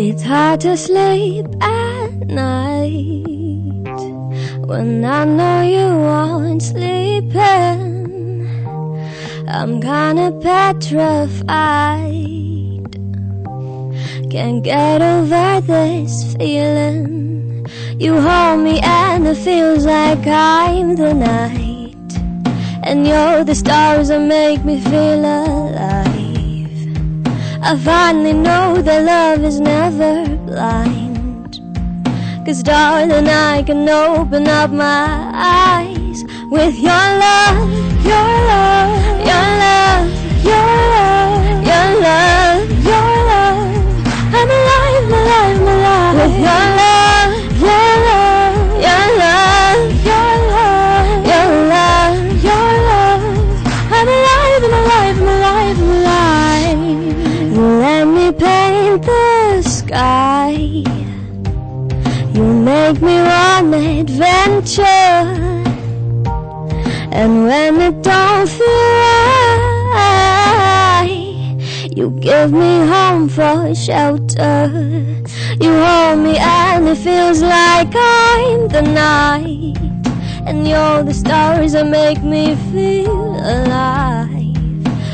It's hard to sleep at night when I know you aren't sleeping. I'm kinda petrified, can't get over this feeling. You hold me and it feels like I'm the night, and you're the stars that make me feel alive. I finally know that love is never blind, 'cause darling, I can open up my eyes with your love, your love, your love, your love, your love, your love. I'm alive, alive, alive with your love, your love, your love, your love, your love, your love. I'm alive, I'm alive, I'm alive, I'm alive. Let me paint the sky. You make me want adventure, and when it don't feel right, you give me home for shelter. You hold me and it feels like I'm the night, and you're the stars that make me feel alive.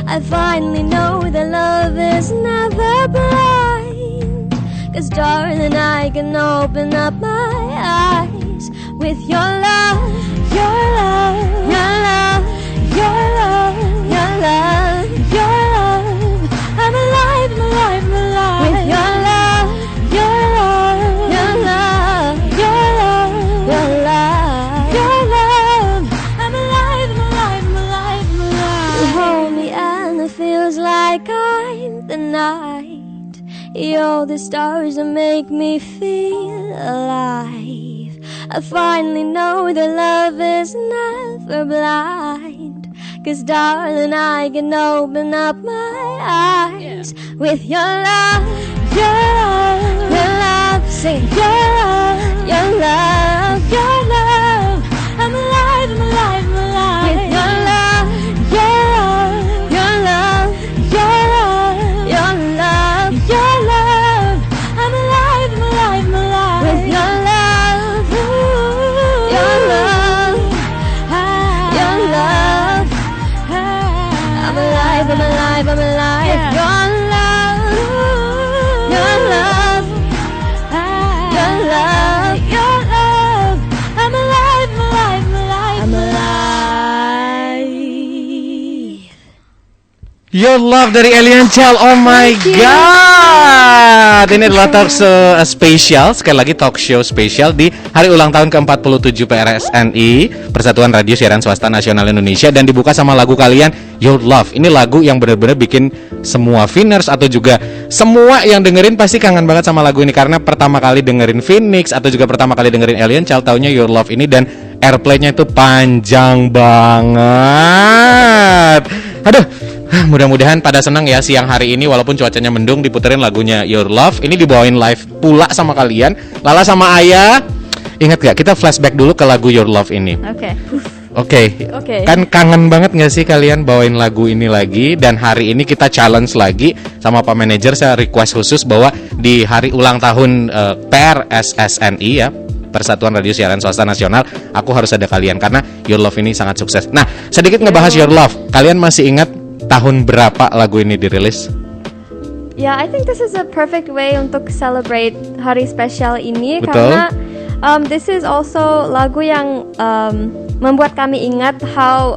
I finally know that love is never blind, 'cause darling, I can open up my eyes with your love, your love, your love, your love, your love, your love. I'm alive, I'm alive, I'm alive with your love, your love, your love, your love, your love, your love. I'm alive, I'm alive, I'm alive, I'm alive. You hold me and it feels like I'm the night. You're the stars that make me feel alive. I finally know that love is never blind, 'cause darling, I can open up my eyes with your love, your love, your love. Sing your love, your love, your love. I'm alive, I'm alive, I'm alive with your love, your love, your love, your love, your love, your love. I'm alive, I'm alive, I'm alive with your love, ooh, your love, your love. I'm alive, I'm alive, I'm alive with your love, your love, your love, your love. I'm alive, I'm alive, I'm alive, I'm alive. Your Love dari Alien Child. Oh my god. Ini adalah talk show spesial, sekali lagi talk show spesial di hari ulang tahun ke-47 PRSNI, Persatuan Radio Siaran Swasta Nasional Indonesia, dan dibuka sama lagu kalian, Your Love. Ini lagu yang benar-benar bikin semua Phoenix atau juga semua yang dengerin pasti kangen banget sama lagu ini, karena pertama kali dengerin Phoenix atau juga pertama kali dengerin Alien Child taunya Your Love ini, dan airplay-nya itu panjang banget. Aduh, mudah-mudahan pada senang ya siang hari ini walaupun cuacanya mendung, diputerin lagunya Your Love. Ini dibawain live pula sama kalian, Lala sama Ayah. Ingat gak kita flashback dulu ke lagu Your Love ini? Oke. Kan kangen banget gak sih kalian bawain lagu ini lagi? Dan hari ini kita challenge lagi sama Pak Manajer, saya request khusus bahwa di hari ulang tahun PRSSNI ya, Persatuan Radio Siaran Swasta Nasional, aku harus ada kalian karena Your Love ini sangat sukses. Nah, sedikit ngebahas Your Love. Kalian masih ingat tahun berapa lagu ini dirilis? Yeah, I think this is a perfect way untuk celebrate hari spesial ini. Betul. Karena this is also lagu yang membuat kami ingat how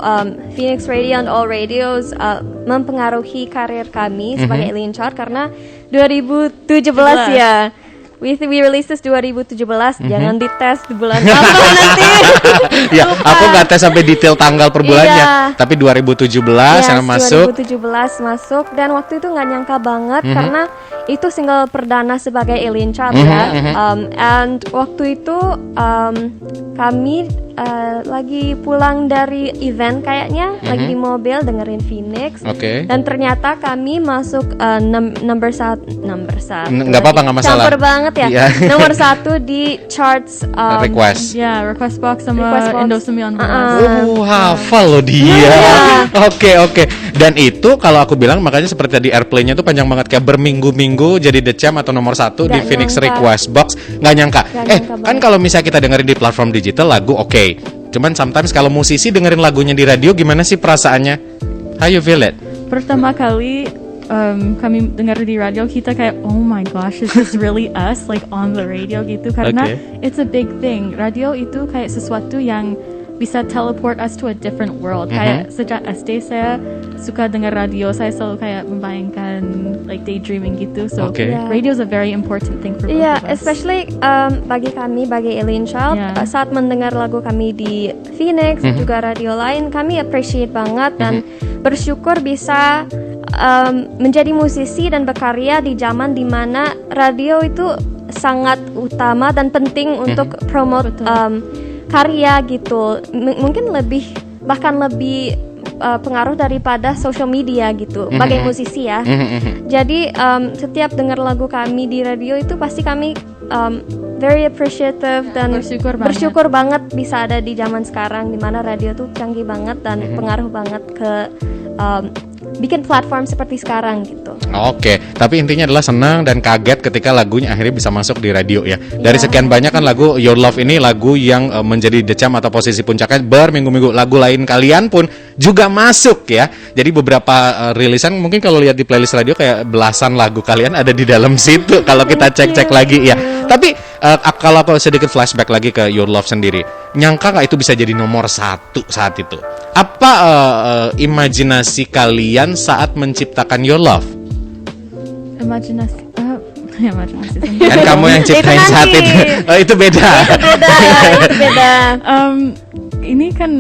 Phoenix Radio and all radios mempengaruhi karir kami sebagai Alien Child, karena 2017 ya. We release this 2017, jangan dites di bulan apa nanti. Ya, aku nggak tes sampai detail tanggal per bulannya, tapi 2017 yang masuk. 2017 masuk, dan waktu itu nggak nyangka banget karena itu single perdana sebagai Alien Child ya. And waktu itu kami lagi pulang dari event kayaknya, lagi di mobil dengerin Phoenix, dan ternyata kami masuk number satu. Nggak apa-apa, nggak masalah. Campur banget ya. Nomor 1 di charts request. Ya, request box sama Indo 19. Hafal loh dia. Oke. Dan itu kalau aku bilang makanya seperti tadi airplay-nya tuh panjang banget, kayak berminggu-minggu minggu jadi The Champ atau nomor 1 di Nggak Phoenix nyangka. Request Box. Nggak nyangka. Nggak nyangka Kan banget. kalau misalnya kita dengerin di platform digital lagu oke. Cuman sometimes kalau musisi dengerin lagunya di radio gimana sih perasaannya? How you feel it? Pertama kali kami dengar di radio, kita kayak, oh my gosh, is this really us, like on the radio gitu? Karena Okay. it's a big thing. Radio itu kayak sesuatu yang bisa teleport us to a different world. Kayak sejak SD saya suka dengar radio, saya selalu kayak membayangkan like daydreaming gitu. So Okay. Yeah. radio is a very important thing for both Iya, of us. especially bagi kami, bagi Alien Child, Yeah. saat mendengar lagu kami di Phoenix, juga radio lain, kami appreciate banget dan bersyukur bisa menjadi musisi dan berkarya di zaman dimana radio itu sangat utama dan penting untuk promote karya gitu. Mungkin bahkan lebih pengaruh daripada social media gitu bagi musisi ya. Jadi setiap dengar lagu kami di radio itu pasti kami very appreciative dan bersyukur banget bisa ada di zaman sekarang di mana radio tuh canggih banget dan pengaruh banget ke bikin platform seperti sekarang gitu. Oke, tapi intinya adalah senang dan kaget ketika lagunya akhirnya bisa masuk di radio ya. Dari sekian banyak kan lagu Your Love ini lagu yang menjadi The Champ atau posisi puncaknya berminggu-minggu. Lagu lain kalian pun juga masuk ya. Jadi beberapa rilisan mungkin kalau lihat di playlist radio kayak belasan lagu kalian ada di dalam situ kalau kita cek-cek lagi ya. Tapi kalau aku sedikit flashback lagi ke Your Love sendiri, nyangka nggak itu bisa jadi nomor 1 saat itu? Apa imajinasi kalian saat menciptakan Your Love? Imajinasi Kan kamu yang ciptain Itu saat nanti. itu. Oh, itu beda. Itu beda. Ini kan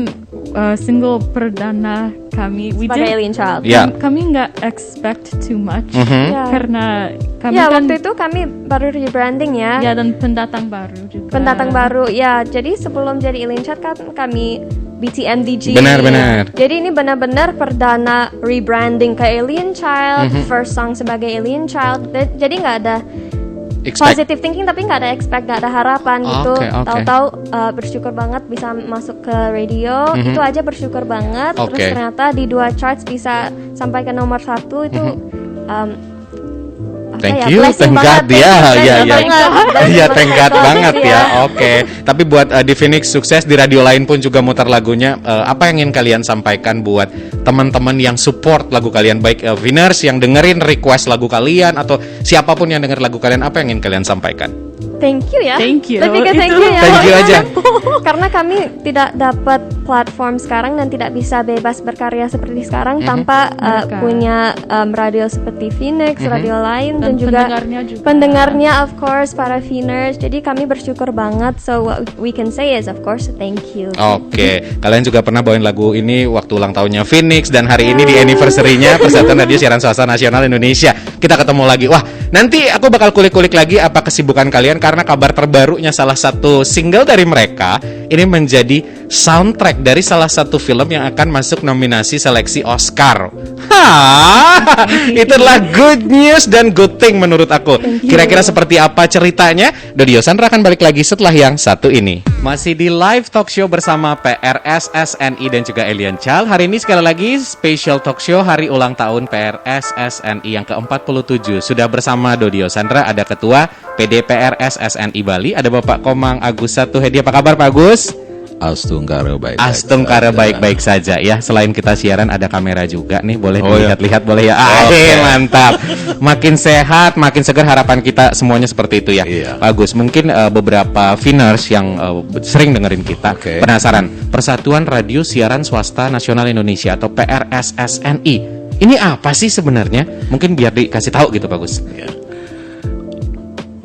single perdana kami. Sebagai Alien Child. Ya. Kami nggak expect too much Ya. karena kami Ya, kan waktu itu kami baru rebranding ya. ya dan pendatang baru juga. Pendatang baru ya. Jadi sebelum jadi Alien Child kan kami BTMDG. Benar. Jadi ini benar-benar perdana rebranding ke Alien Child, first song sebagai Alien Child. Jadi nggak ada positive thinking tapi nggak ada expect, nggak ada harapan gitu. Oke. Tahu-tahu bersyukur banget bisa masuk ke radio. Itu aja bersyukur banget. Oke. Terus ternyata di 2 charts bisa sampai ke nomor 1 itu. Thank you, blessing thank God banget, ya, blessing ya, banget. Blessing Iya, banget thank God banget gitu ya. Oke. Tapi buat di Phoenix sukses di radio lain pun juga muter lagunya. Apa yang ingin kalian sampaikan buat teman-teman yang support lagu kalian, baik Viners yang dengerin request lagu kalian atau siapapun yang denger lagu kalian, apa yang ingin kalian sampaikan? Thank you ya. Thank you. Lebih ke thank Itu. you ya. Thank you aja. Karena kami tidak dapat platform sekarang dan tidak bisa bebas berkarya seperti sekarang tanpa Mereka. punya radio seperti Phoenix, radio lain dan, Dan juga pendengarnya juga. of course para Phoeners. Jadi kami bersyukur banget. So what we can say is of course thank you. Oke, kalian juga pernah bawain lagu ini waktu ulang tahunnya Phoenix dan hari ini di anniversary-nya Persatuan Radio Siaran Swasta Nasional Indonesia. Kita ketemu lagi. Wah, nanti aku bakal kulik-kulik lagi apa kesibukan kalian karena kabar terbarunya salah satu single dari mereka ini menjadi soundtrack dari salah satu film yang akan masuk nominasi seleksi Oscar. Itulah good news dan good thing menurut aku. Kira-kira seperti apa ceritanya? Dodio Sandra akan balik lagi setelah yang satu ini. Masih di live talk show bersama PRS SNI dan juga Alien Child. Hari ini sekali lagi special talk show hari ulang tahun PRS SNI yang ke-47. Sudah bersama Dodio Sandra, ada Ketua PD PRS SNI Bali, ada Bapak Komang Agus Satuhedi. Apa kabar Pak Agus? Astungkara baik-baik saja ya. Selain kita siaran ada kamera juga nih, boleh Oh, ya. dilihat-lihat boleh ya. Mantap. Makin sehat, makin segar, harapan kita semuanya seperti itu ya. Iya. Pak Agus, mungkin beberapa Viners yang sering dengerin kita Oke. penasaran. Persatuan Radio Siaran Swasta Nasional Indonesia atau PRSSNI. Ini apa sih sebenarnya? Mungkin biar dikasih tahu gitu Pak Agus. Ya.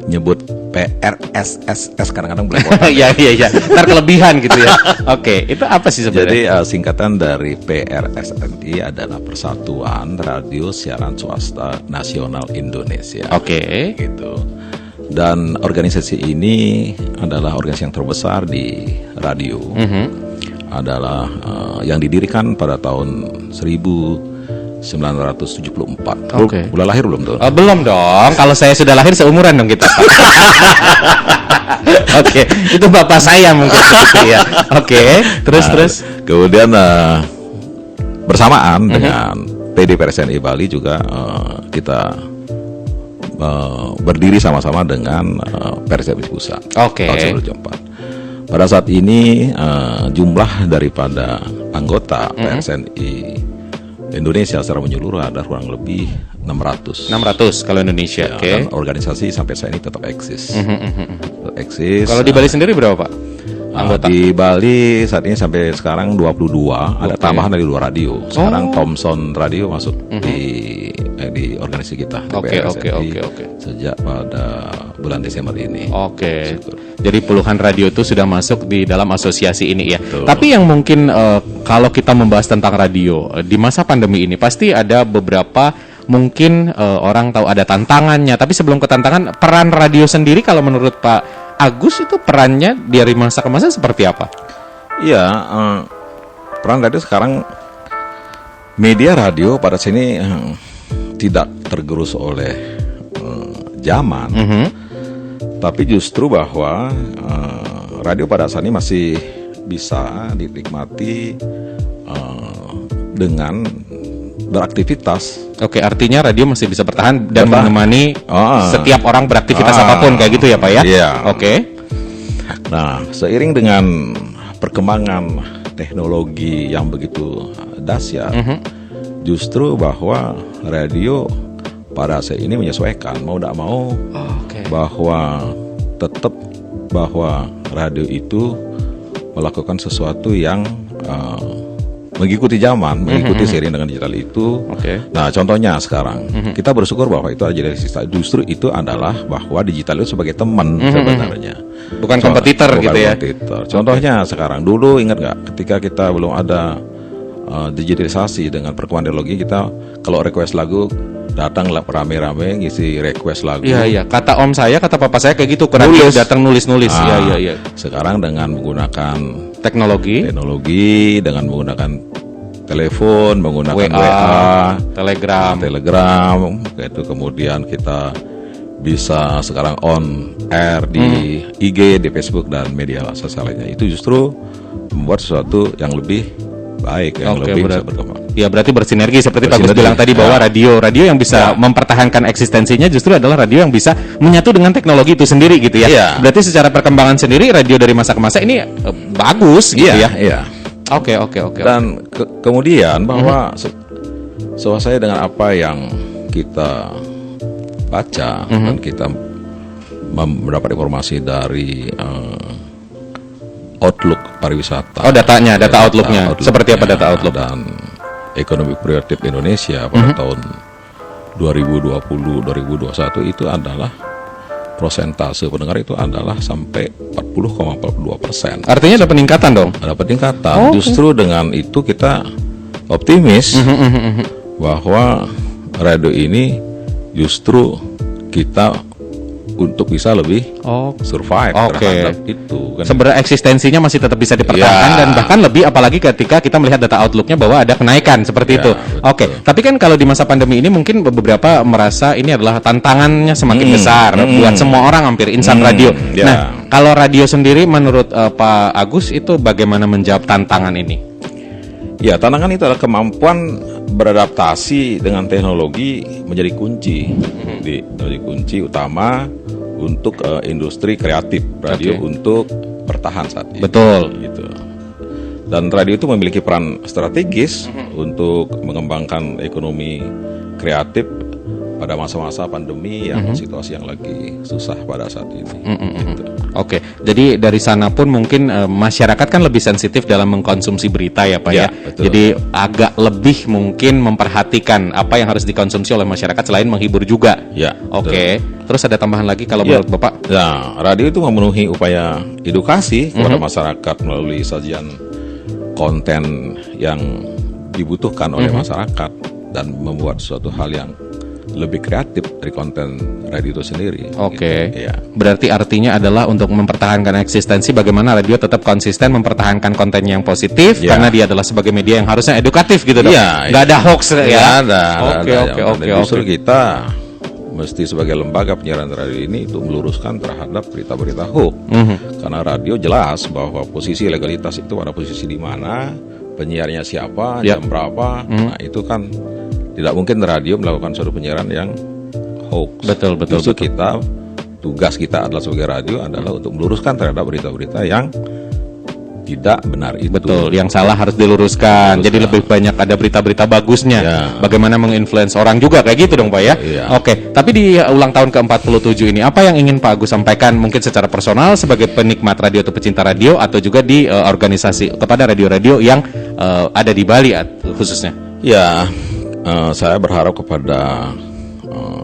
Nyebut PRSSS kadang-kadang belepotan. Iya. Ntar kelebihan gitu ya. Oke, itu apa sih Jadi sebenarnya? singkatan dari PRSNI adalah Persatuan Radio Siaran Swasta Nasional Indonesia. Oke. Gitu. Dan organisasi ini adalah organisasi yang terbesar di radio. Adalah yang didirikan pada tahun 1974. Oke. Udah lahir belum tuh? Belum dong. Kalau saya sudah lahir seumuran dong kita. Oke, itu bapak saya mungkin gitu ya. Oke, terus. Kemudian bersamaan dengan PD PRSNI Bali juga kita berdiri sama-sama dengan Persepsi Pusat Oke. tahun 2004. Pada saat ini jumlah daripada anggota PSNI Indonesia secara menyeluruh ada kurang lebih 600. 600 kalau Indonesia. Ya, Oke. dan organisasi sampai saat ini tetap eksis. Tetap eksis. Kalau di Bali sendiri berapa, Pak? Anggota. Di Bali saat ini sampai sekarang 22. Ada tambahan dari 2 radio. Sekarang Thomson Radio masuk di organisasi kita. Oke. PSNI, sejak pada bulan Desember ini. Oke. Jadi puluhan radio itu sudah masuk di dalam asosiasi ini ya. Betul. Tapi yang mungkin kalau kita membahas tentang radio di masa pandemi ini pasti ada beberapa mungkin orang tahu ada tantangannya. Tapi sebelum ke tantangan, peran radio sendiri kalau menurut Pak Agus itu perannya dari masa ke masa seperti apa? Iya, peran radio sekarang media radio pada sini tidak tergerus oleh zaman, tapi justru bahwa radio pada saat ini masih bisa dinikmati dengan beraktivitas. Oke, artinya radio masih bisa bertahan dan menemani setiap orang beraktivitas apapun kayak gitu ya, Pak ya? Iya. Oke. Nah, seiring dengan perkembangan teknologi yang begitu dahsyat, justru bahwa radio pada saat ini menyesuaikan mau tidak mau bahwa tetap bahwa radio itu melakukan sesuatu yang mengikuti zaman, mengikuti seiring dengan digital itu. Nah, contohnya sekarang kita bersyukur bahwa itu ada justru itu adalah bahwa digital itu sebagai teman sebenarnya, bukan kompetitor gitu ya. Contohnya sekarang, dulu ingat nggak ketika kita belum ada digitalisasi dengan perkembangan teknologi, kita kalau request lagu datang rame-rame ngisi request lagu. Iya. Kata om saya, kata papa saya kayak gitu. Radio datang nulis-nulis. Iya. Sekarang dengan menggunakan teknologi dengan menggunakan telepon, menggunakan WA, Telegram, itu kemudian kita bisa sekarang on air di IG, di Facebook dan media sosial lainnya. Itu justru membuat sesuatu yang lebih baik, yang lebih bisa berkembang. Ya, berarti bersinergi seperti Pak Gus bilang tadi bahwa radio yang bisa mempertahankan eksistensinya justru adalah radio yang bisa menyatu dengan teknologi itu sendiri gitu ya. Berarti secara perkembangan sendiri radio dari masa ke masa ini bagus gitu ya. Iya. Oke. Dan kemudian bahwa saya dengan apa yang kita baca dan kita mendapat informasi dari Outlook pariwisata. Data Outlooknya. Seperti apa data Outlook? Dan ekonomi kreatif Indonesia pada tahun 2020-2021 itu adalah prosentase pendengar itu adalah sampai 40,42%. Artinya ada peningkatan dong? Ada peningkatan. Justru dengan itu kita optimis bahwa radio ini justru kita untuk bisa lebih survive terhadap itu kan. Sebenarnya eksistensinya masih tetap bisa dipertahankan dan bahkan lebih apalagi ketika kita melihat data Outlooknya bahwa ada kenaikan seperti itu. Tapi kan kalau di masa pandemi ini mungkin beberapa merasa ini adalah tantangannya semakin besar buat semua orang hampir insan radio. Nah, kalau radio sendiri menurut Pak Agus itu bagaimana menjawab tantangan ini? Ya, tantangan itu adalah kemampuan beradaptasi dengan teknologi menjadi kunci, menjadi kunci utama untuk industri kreatif radio untuk bertahan saat ini. Betul. Gitu. Dan radio itu memiliki peran strategis untuk mengembangkan ekonomi kreatif pada masa-masa pandemi yang situasi yang lagi susah pada saat ini. Gitu. Jadi dari sana pun mungkin masyarakat kan lebih sensitif dalam mengkonsumsi berita ya Pak ya. Betul. Jadi agak lebih mungkin memperhatikan apa yang harus dikonsumsi oleh masyarakat selain menghibur juga. Terus ada tambahan lagi kalau menurut Bapak? Ya, radio itu memenuhi upaya edukasi kepada masyarakat melalui sajian konten yang dibutuhkan oleh masyarakat dan membuat suatu hal yang lebih kreatif dari konten radio itu sendiri. Gitu. Berarti artinya adalah untuk mempertahankan eksistensi bagaimana radio tetap konsisten mempertahankan konten yang positif karena dia adalah sebagai media yang harusnya edukatif gitu dong. Nggak ada hoax ya. Oke. Justru kita mesti sebagai lembaga penyiaran radio ini itu meluruskan terhadap berita-berita hoax. Karena radio jelas bahwa posisi legalitas itu pada posisi di mana, penyiarnya siapa, jam berapa. Nah, itu kan tidak mungkin radio melakukan suatu penyiaran yang hoax. Betul. Justru tugas kita adalah sebagai radio adalah untuk meluruskan terhadap berita-berita yang tidak benar itu. Betul, yang salah harus diluruskan. Jadi lebih banyak ada berita-berita bagusnya. Ya. Bagaimana menginfluence orang juga kayak gitu dong Pak ya. Iya. Oke, tapi di ulang tahun ke-47 ini apa yang ingin Pak Agus sampaikan mungkin secara personal sebagai penikmat radio atau pecinta radio atau juga di organisasi kepada radio-radio yang ada di Bali khususnya? Ya, saya berharap kepada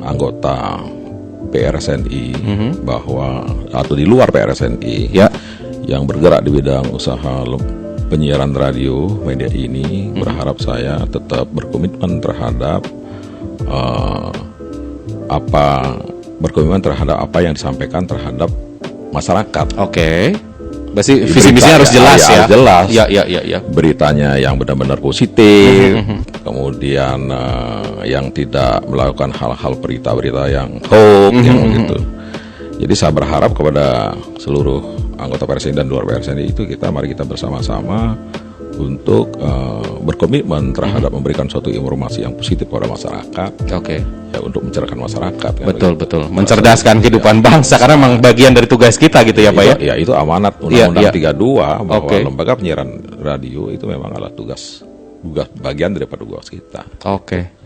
anggota PRSNI bahwa atau di luar PRSNI Ya. yang bergerak di bidang usaha penyiaran radio media ini, berharap saya tetap berkomitmen terhadap apa yang disampaikan terhadap masyarakat. Oke. Berarti visi misinya harus jelas ya. Jelas. Ya. Beritanya yang benar-benar positif, kemudian yang tidak melakukan hal-hal berita-berita yang hoax, yang begitu. Jadi saya berharap kepada seluruh anggota PRSNI dan luar PRSNI itu mari kita bersama-sama untuk berkomitmen terhadap memberikan suatu informasi yang positif kepada masyarakat. Oke. Ya, untuk mencerahkan masyarakat. Betul. Mencerdaskan kehidupan bangsa karena memang bagian dari tugas kita gitu ya Pak ya. Ya, itu amanat Undang-Undang 32 bahwa Oke. lembaga penyiaran radio itu memang adalah tugas bagian daripada tugas kita. Oke.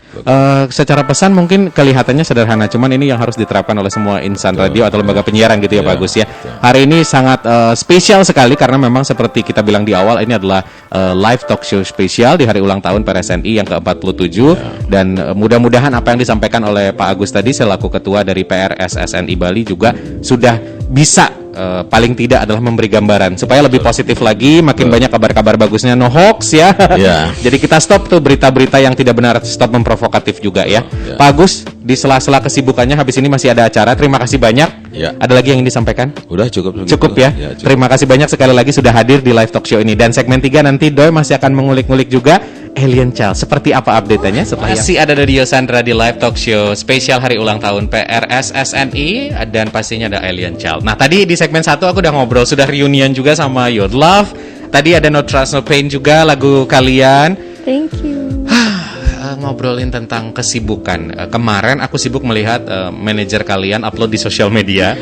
Secara pesan mungkin kelihatannya sederhana, cuman ini yang harus diterapkan oleh semua insan radio atau lembaga penyiaran gitu ya Pak Agus ya. Hari ini sangat spesial sekali karena memang seperti kita bilang di awal ini adalah live talk show spesial di hari ulang tahun PRSNI yang ke-47 dan mudah-mudahan apa yang disampaikan oleh Pak Agus tadi selaku ketua dari PRSSNI Bali juga sudah bisa paling tidak adalah memberi gambaran supaya lebih positif lagi, makin banyak kabar-kabar bagusnya, no hoax ya. Jadi kita stop tuh berita-berita yang tidak benar, stop memprovokatif juga ya. Pak Agus, di sela-sela kesibukannya habis ini masih ada acara. Terima kasih banyak. Ada lagi yang ingin disampaikan? Udah cukup ya. Cukup. Terima kasih banyak sekali lagi sudah hadir di live talk show ini. Dan segmen 3 nanti Doi masih akan mengulik-ngulik juga Alien Child. Seperti apa update-nya setelah masih ada Radio Sandra di live talk show spesial hari ulang tahun PRSSNI dan pastinya ada Alien Child. Nah, tadi di segmen 1 aku udah ngobrol, sudah reunion juga sama Your Love. Tadi ada No Trust No Pain juga lagu kalian. Thank you. Ngobrolin tentang kesibukan. Kemarin aku sibuk melihat manajer kalian upload di sosial media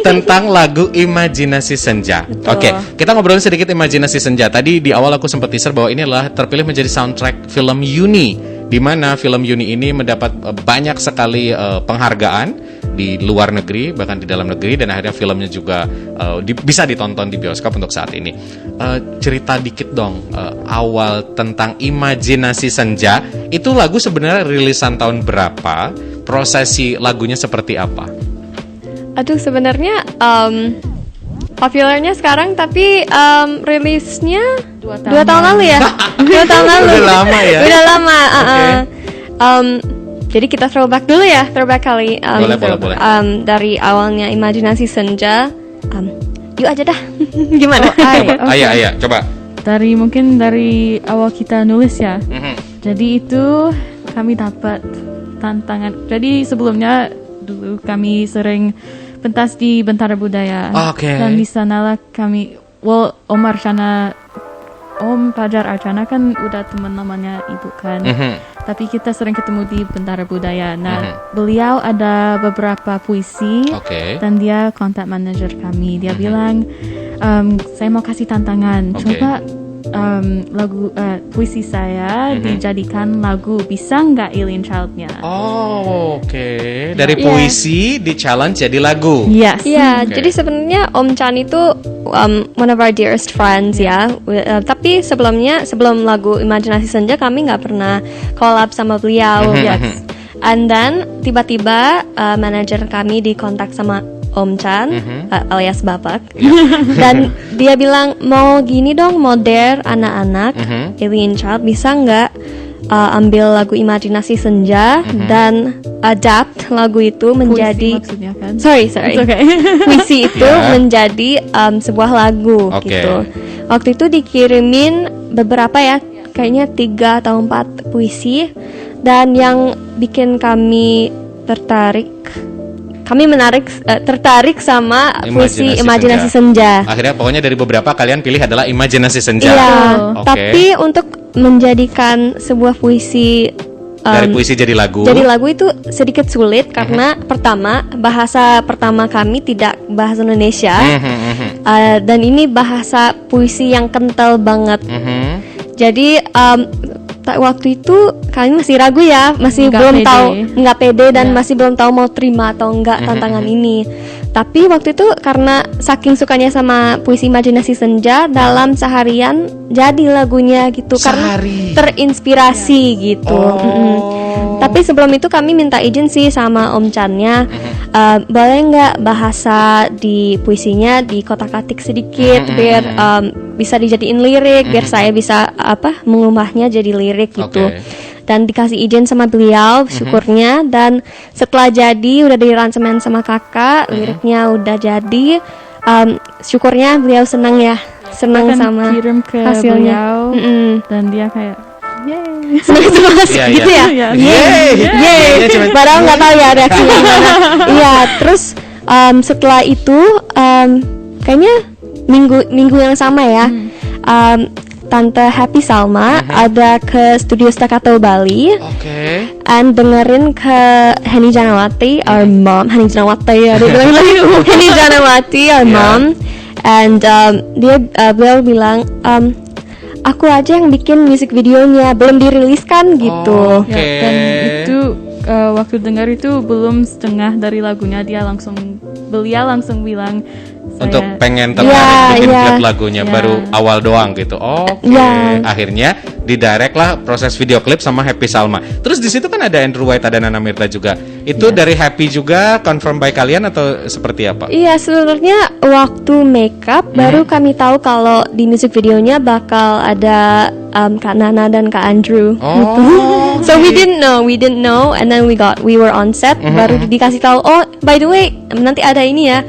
tentang lagu Imajinasi Senja. Oke, kita ngobrolin sedikit Imajinasi Senja. Tadi di awal aku sempat teaser bahwa ini adalah terpilih menjadi soundtrack film Yuni, di mana film Yuni ini mendapat banyak sekali penghargaan di luar negeri bahkan di dalam negeri dan akhirnya filmnya juga bisa ditonton di bioskop untuk saat ini. Cerita dikit dong awal tentang Imajinasi Senja. Itu lagu sebenarnya rilisan tahun berapa? Prosesi lagunya seperti apa? Aduh, sebenarnya populernya sekarang tapi rilisnya 2 tahun lalu ya. 2 tahun lalu. Udah lama ya. Udah lama. Okay. Jadi kita throwback dulu ya, throwback kali. Boleh. Dari awalnya Imajinasi Senja. Yuk aja dah. Gimana? Ayah, coba. Mungkin dari awal kita nulis ya. Jadi itu kami dapat tantangan. Jadi sebelumnya dulu kami sering pentas di Bentara Budaya. Dan di sanalah kami, Om Fajar Archana kan udah teman namanya ibu kan. Tapi kita sering ketemu di Bentara Budaya. Nah, beliau ada beberapa puisi dan dia kontak manajer kami. Dia bilang, saya mau kasih tantangan. Coba lagu puisi saya dijadikan lagu, bisa nggak Alien Child-nya? Dari puisi di challenge jadi lagu. Yes. Jadi sebenarnya Om Chan itu one of our dearest friends ya. Tapi sebelum lagu Imajinasi Senja kami nggak pernah collab sama beliau. Yes. And then tiba-tiba manajer kami dikontak sama Om Chan alias Bapak. Dan dia bilang, mau gini dong, modern anak-anak Alien Child, bisa nggak ambil lagu Imajinasi Senja dan adapt lagu itu menjadi maksudnya kan? Sorry puisi itu menjadi sebuah lagu gitu. Waktu itu dikirimin beberapa ya, kayaknya 3 atau 4 puisi, dan yang bikin kami tertarik sama puisi Imajinasi Senja. Akhirnya pokoknya dari beberapa kalian pilih adalah Imajinasi Senja. Iya. Tapi untuk menjadikan sebuah puisi Dari puisi jadi lagu. Jadi lagu itu sedikit sulit karena pertama bahasa pertama kami tidak bahasa Indonesia. Dan ini bahasa puisi yang kental banget. Jadi waktu itu kami masih ragu ya, masih belum tahu, nggak pede dan masih belum tahu mau terima atau enggak tantangan ini. Tapi waktu itu karena saking sukanya sama puisi Imajinasi Senja, dalam seharian jadi lagunya gitu. Sehari. Karena terinspirasi gitu. Tapi sebelum itu kami minta izin sih sama Om Chan-nya, boleh nggak bahasa di puisinya di kotak-katik sedikit biar bisa dijadiin lirik, biar saya bisa mengubahnya jadi lirik gitu. Dan dikasih izin sama beliau, syukurnya. Dan setelah jadi, udah di aransemen sama kakak, liriknya udah jadi, syukurnya beliau senang ya, senang sama kirim ke hasilnya. beliau, dan dia kayak yeay. Senang gitu ya. Yeay. Padahal nggak tahu ya reaksinya gimana. Iya, terus setelah itu kayaknya minggu yang sama ya. Tante Happy Salma ada ke studio Staccato Bali, and dengerin ke Henny Janawati, our mom. Henny Janawati ya, dia bilang lagi Henny Janawati, our mom, and beliau bilang, aku aja yang bikin musik videonya, belum diriliskan gitu. Dan itu waktu dengar itu belum setengah dari lagunya, beliau langsung bilang untuk pengen tertarik bikin klip lagunya baru awal doang gitu. Akhirnya didirect lah proses video klip sama Happy Salma. Terus di situ kan ada Andrew White, ada Nana Mirda juga. Itu dari Happy juga confirm by kalian atau seperti apa? Iya, sebenarnya waktu makeup baru kami tahu kalau di music videonya bakal ada Kak Nana dan Kak Andrew gitu. So we didn't know, and then we were on set, baru dikasih tahu, oh by the way nanti ada ini ya.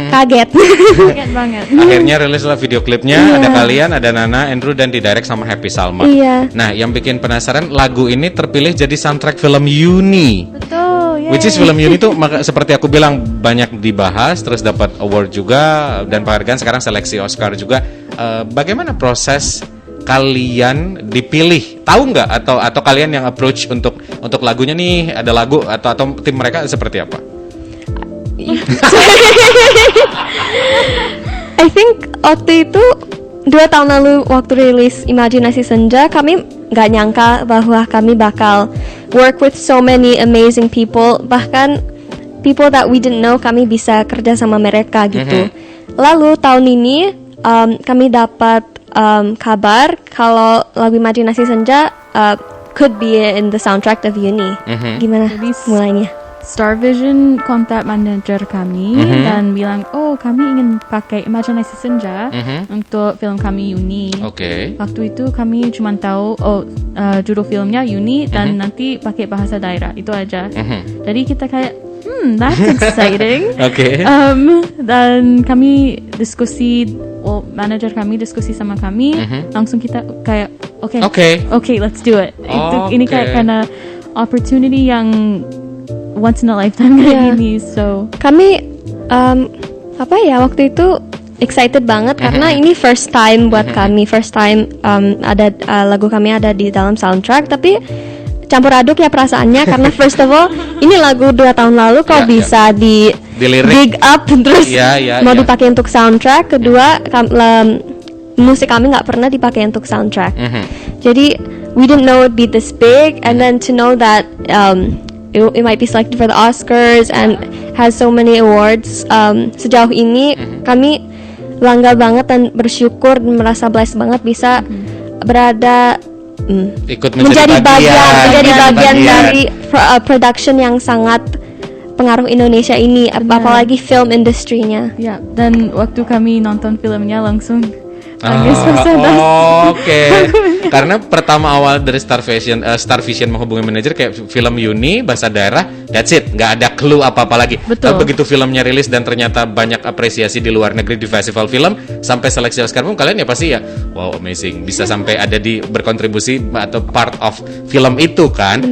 Kaget. Kaget banget. Akhirnya rilis lah video klipnya, ada kalian, ada Nana, Andrew, dan didirect sama Happy Salma. Nah, yang bikin penasaran, lagu ini terpilih jadi soundtrack film Yuni. Betul. Which is film Yuni tuh seperti aku bilang banyak dibahas, terus dapat award juga dan penghargaan, sekarang seleksi Oscar juga. Bagaimana proses kalian dipilih? Tahu nggak atau kalian yang approach untuk lagunya nih, ada lagu atau tim mereka seperti apa? I think waktu itu 2 tahun lalu waktu rilis Imajinasi Senja, kami nggak nyangka bahwa kami bakal work with so many amazing people, bahkan people that we didn't know, kami bisa kerja sama mereka gitu. Lalu tahun ini kami dapat kabar kalau lagu Imajinasi Senja could be in the soundtrack of Uni. Gimana mulainya? Star Vision kontak manajer kami dan bilang, oh kami ingin pakai Imajinasi Senja untuk film kami Uni. Waktu itu kami cuma tahu judul filmnya Uni dan nanti pakai bahasa daerah, itu aja. Jadi kita kayak that's exciting. Dan kami diskusi, manajer kami diskusi sama kami, langsung kita kayak okay, let's do it. Ini kayak karena opportunity yang once in a lifetime kayak gini, so kami waktu itu excited banget karena ini first time buat kami, ada lagu kami ada di dalam soundtrack, tapi campur aduk ya perasaannya karena first of all ini lagu 2 tahun lalu kok bisa di dig up terus mau dipakai untuk soundtrack. Kedua musik kami nggak pernah dipakai untuk soundtrack, jadi we didn't know it'd be this big, and then to know that it might be selected for the Oscars and has so many awards. Sejauh ini kami bangga banget dan bersyukur dan merasa blessed banget bisa berada menjadi bagian dari production yang sangat pengaruh Indonesia ini, apalagi film industrinya. Ya, dan waktu kami nonton filmnya langsung Karena pertama awal dari Star Vision menghubungi manajer kayak film Uni bahasa daerah, that's it, nggak ada clue apa-apa lagi. Tapi begitu filmnya rilis dan ternyata banyak apresiasi di luar negeri di festival film sampai seleksi Oscar pun, kalian ya pasti ya wow, amazing, bisa sampai ada di berkontribusi atau part of film itu kan.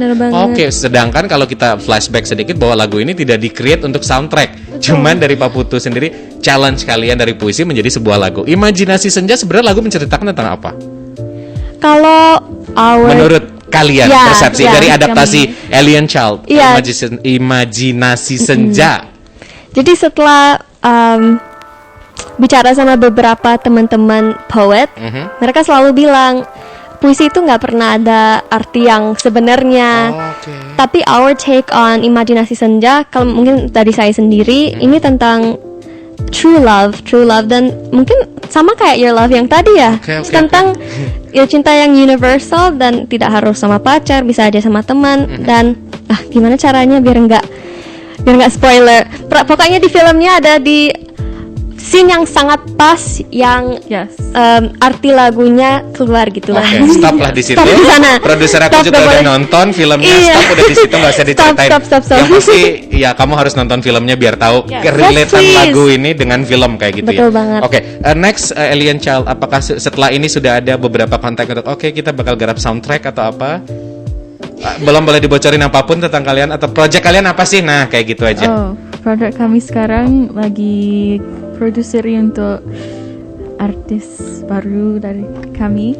Sedangkan kalau kita flashback sedikit bahwa lagu ini tidak di-create untuk soundtrack. Cuman dari Pak Putu sendiri challenge kalian dari puisi menjadi sebuah lagu. Imajinasi Senja sebenarnya lagu menceritakan tentang apa? Kalau kalian Ya, persepsi ya, dari adaptasi Alien Child, Ya. Imajinasi Senja. Jadi setelah bicara sama beberapa teman-teman poet, mereka selalu bilang puisi itu nggak pernah ada arti yang sebenarnya. Tapi our take on Imajinasi Senja, kalau mungkin dari saya sendiri, ini tentang true love dan mungkin sama kayak Your Love yang tadi ya, tentang ya cinta yang universal dan tidak harus sama pacar, bisa aja sama teman. Dan gimana caranya biar nggak spoiler. Pokoknya di filmnya ada di scene yang sangat pas yang Yes. arti lagunya keluar gitu lah. Oke, stop lah di situ. Stop di sana. Produser aku Stop, juga nggak udah boleh. nonton filmnya. Iya. Stop udah di situ, nggak usah diceritain. Stop. Yang pasti ya kamu harus nonton filmnya biar tahu relate Yes, lagu ini dengan film kayak gitu. Betul ya. banget. Oke, next Alien Child, apakah setelah ini sudah ada beberapa kontak untuk kita bakal garap soundtrack atau apa? Belum boleh dibocorin apapun tentang kalian atau project kalian apa sih? Nah, kayak gitu aja. Project kami sekarang lagi produseri untuk artis baru dari kami.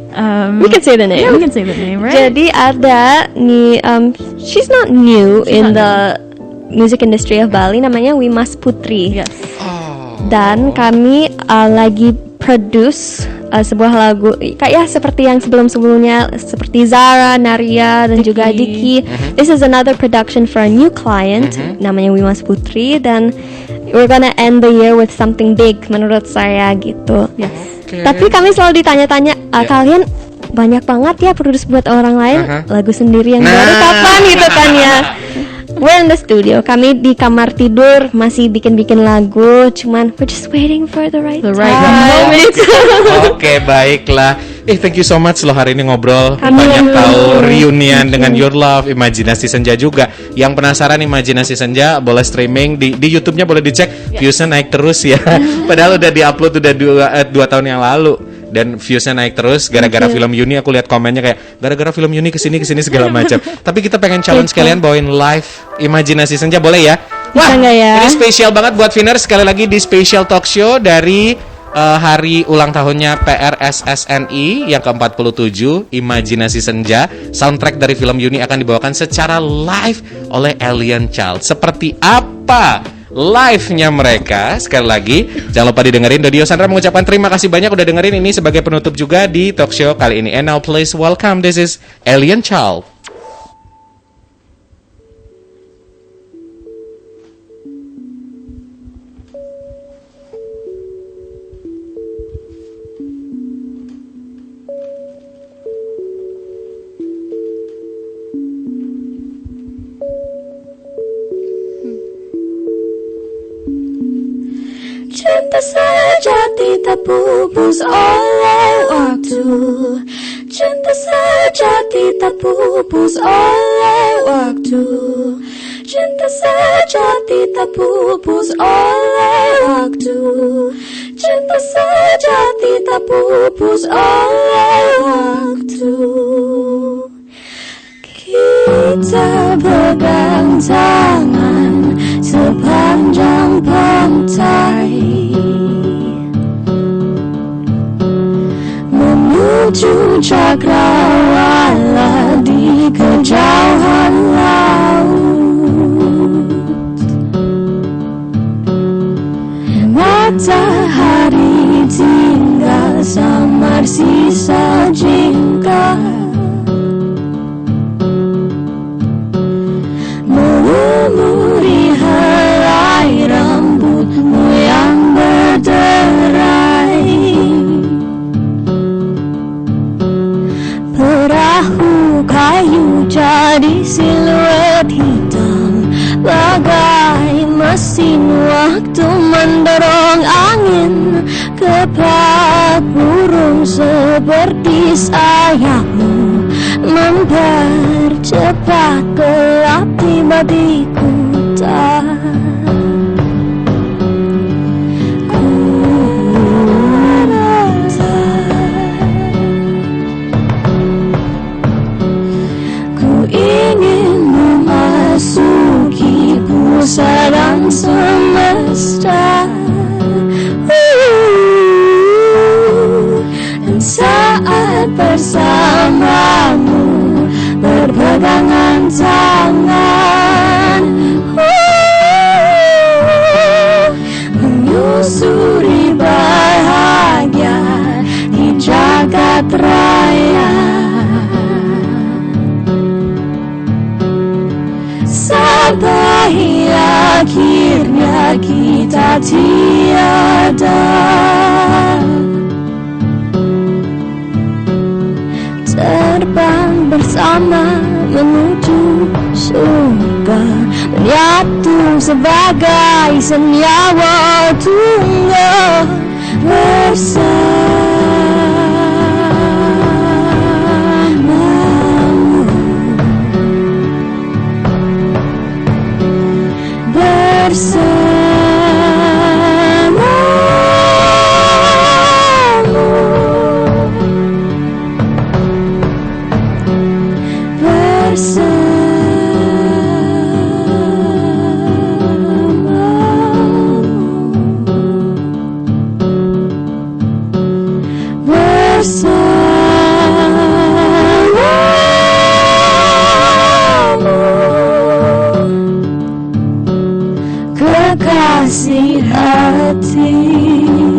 We can say the name. Yeah, we can say the name, right? Jadi ada nih, she's not new in the music industry of Bali, namanya Wimas Putri. Yes. Dan kami lagi produce sebuah lagu kayak seperti yang sebelumnya seperti Zara, Naria dan juga Diki. This is another production for a new client, namanya Wimas Putri, dan we're gonna end the year with something big menurut saya gitu. Yes. Tapi kami selalu ditanya-tanya, kalian banyak banget ya produce buat orang lain, lagu sendiri yang baru kapan gitu kan ya. We're in the studio, kami di kamar tidur masih bikin-bikin lagu, cuman we're just waiting for the right moment. Oke, baiklah. Thank you so much loh hari ini ngobrol. Kami Banyak yang tahu dulu. reunian dengan Your Love, Imajinasi Senja juga. Yang penasaran Imajinasi Senja boleh streaming di YouTube-nya, boleh dicek. Viewsnya naik terus ya. Padahal udah diupload udah 2 tahun yang lalu. Dan viewsnya naik terus gara-gara film Yuni. Aku lihat komennya kayak gara-gara film Yuni kesini segala macam. Tapi kita pengen challenge kalian bawain live Imajinasi Senja, boleh ya? Bisa nggak ya? Ini spesial banget buat Viner, sekali lagi di special talk show dari hari ulang tahunnya PRSSNI yang ke-47, Imajinasi Senja. Soundtrack dari film Yuni akan dibawakan secara live oleh Alien Child. Seperti apa live-nya mereka? Sekali lagi jangan lupa didengerin. Dodi Sandra mengucapkan terima kasih banyak udah dengerin ini sebagai penutup juga di talk show kali ini. And now please welcome, this is Alien Child. Cinta sejati tak pupus oleh waktu. Cinta sejati tak pupus oleh waktu. Cinta sejati tak pupus oleh waktu. Cinta sejati tak pupus oleh waktu. Kita pegang tangan sepanjang pantai menuju cakrawala di kejauhan laut. Matahari tinggal samar sisa jingga melumuri helai rambutmu yang berderai. Perahu kayu jadi siluet hitam, bagai mesin waktu mendorong angin. Kepala burung seperti sayapmu mempercepat gelap tiba di kota. Ku ingin memasuki pusaran semesta. Dan saat bersamamu tiada. Terbang bersama menuju surga, menyatu sebagai senyawa tunggal bersamamu, kekasih hatimu.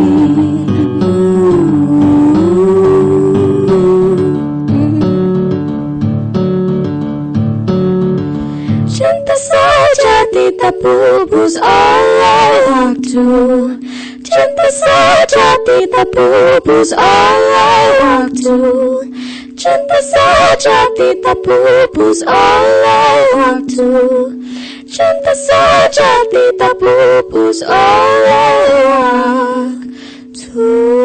Cinta sejati tak pupus oleh waktu, cinta sejati tak pupus oleh waktu, cinta sejati tak pupus oleh waktu, cinta sejati tak pupus oleh waktu.